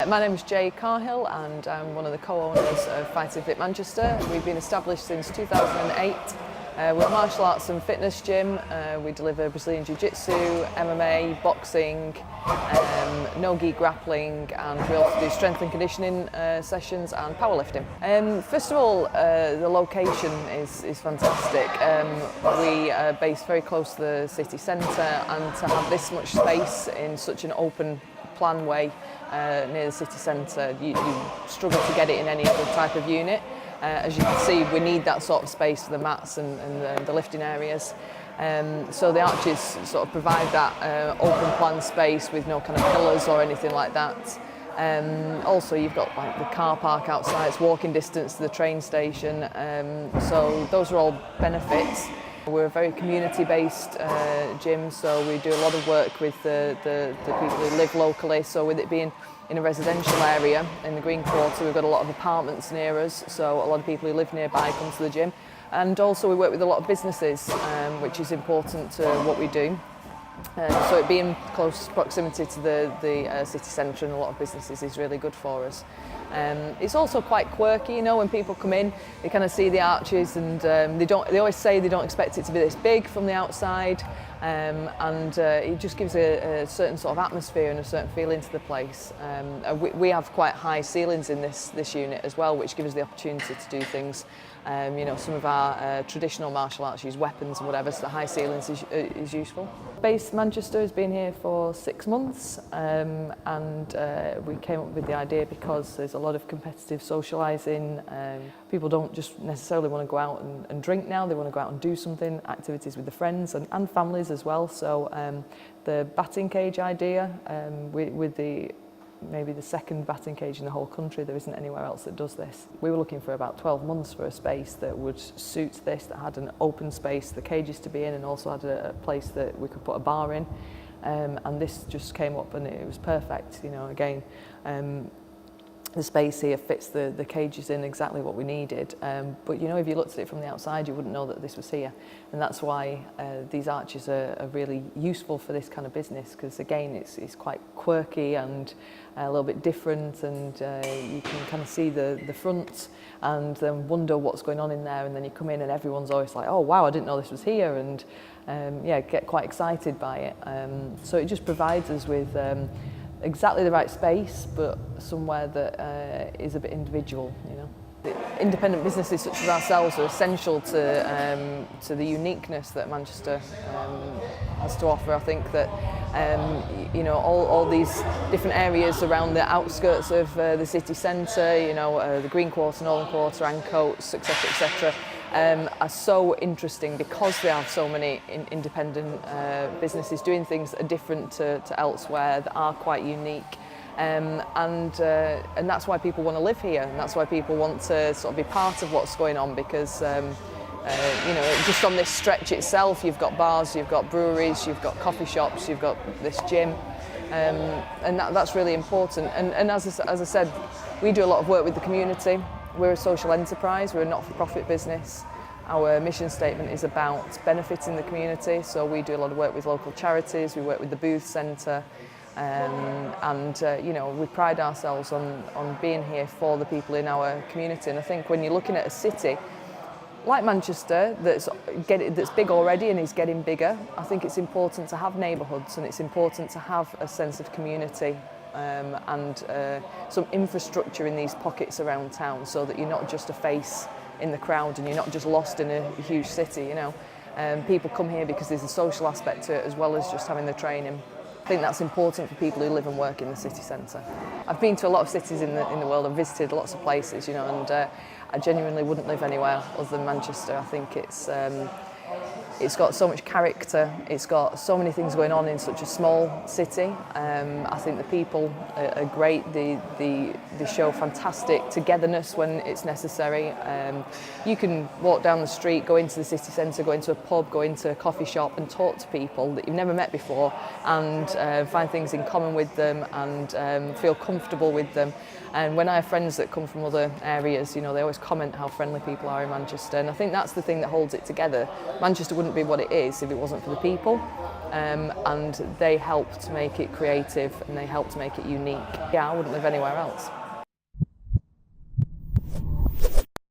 My name is Jay Carhill and I'm one of the co-owners of Fighting Fit Manchester. We've been established since 2008. We're a martial arts and fitness gym. We deliver Brazilian Jiu-Jitsu, MMA, boxing, no-gi grappling, and we also do strength and conditioning sessions and powerlifting. First of all, the location is fantastic. We are based very close to the city centre, and to have this much space in such an open plan way near the city centre, you struggle to get it in any other type of unit. As you can see, we need that sort of space for the mats and the lifting areas. So the arches sort of provide that open plan space with no kind of pillars or anything like that. Also, you've got like the car park outside, it's walking distance to the train station. So those are all benefits. We're a very community-based gym, so we do a lot of work with the people who live locally. So with it being in a residential area in the Green Quarter, we've got a lot of apartments near us, so a lot of people who live nearby come to the gym. And also we work with a lot of businesses, which is important to what we do. So it being close proximity to the city centre and a lot of businesses is really good for us. It's also quite quirky, you know, when people come in, they kind of see the arches and they always say they don't expect it to be this big from the outside, and it just gives a certain sort of atmosphere and a certain feeling to the place. We have quite high ceilings in this unit as well, which gives us the opportunity to do things. You know, some of our traditional martial arts use weapons and whatever, so the high ceilings is useful. Base Manchester has been here for 6 months, and we came up with the idea because there's a lot of competitive socialising. People don't just necessarily want to go out and drink now, they want to go out and do something, activities with the friends and families as well. So the batting cage idea, with maybe the second batting cage in the whole country, there isn't anywhere else that does this. We were looking for about 12 months for a space that would suit this, that had an open space, the cages to be in, and also had a place that we could put a bar in. And this just came up and it was perfect, you know, again. The space here fits the cages in exactly what we needed, but you know, if you looked at it from the outside you wouldn't know that this was here, and that's why these arches are really useful for this kind of business, because again it's quite quirky and a little bit different, and you can kind of see the front and then wonder what's going on in there, and then you come in and everyone's always like, oh wow, I didn't know this was here, and yeah, get quite excited by it. So it just provides us with exactly the right space, but somewhere that is a bit individual, you know. Independent businesses such as ourselves are essential to the uniqueness that Manchester has to offer. I think that you know, all these different areas around the outskirts of the city centre, you know, the Green Quarter, Northern Quarter, Ancoats, etc., etc., are so interesting because they have so many independent businesses doing things that are different to elsewhere, that are quite unique. And that's why people want to live here, and that's why people want to sort of be part of what's going on, because you know, just on this stretch itself, you've got bars, you've got breweries, you've got coffee shops, you've got this gym, and that's really important. And as I said, we do a lot of work with the community. We're a social enterprise, we're a not-for-profit business. Our mission statement is about benefiting the community, so we do a lot of work with local charities, we work with the Booth Centre, and you know, we pride ourselves on being here for the people in our community. And I think when you're looking at a city like Manchester that's big already and is getting bigger, I think it's important to have neighbourhoods, and it's important to have a sense of community and some infrastructure in these pockets around town, so that you're not just a face in the crowd and you're not just lost in a huge city, you know. People come here because there's a social aspect to it as well as just having the training. I think that's important for people who live and work in the city centre. I've been to a lot of cities in the world and visited lots of places, you know, and I genuinely wouldn't live anywhere other than Manchester. I think it's got so much character, it's got so many things going on in such a small city. I think the people are great, they show fantastic togetherness when it's necessary. You can walk down the street, go into the city centre, go into a pub, go into a coffee shop and talk to people that you've never met before, and find things in common with them and feel comfortable with them. And when I have friends that come from other areas, you know, they always comment how friendly people are in Manchester, and I think that's the thing that holds it together. Manchester wouldn't be what it is if it wasn't for the people. And they helped make it creative and they helped make it unique. Yeah, I wouldn't live anywhere else.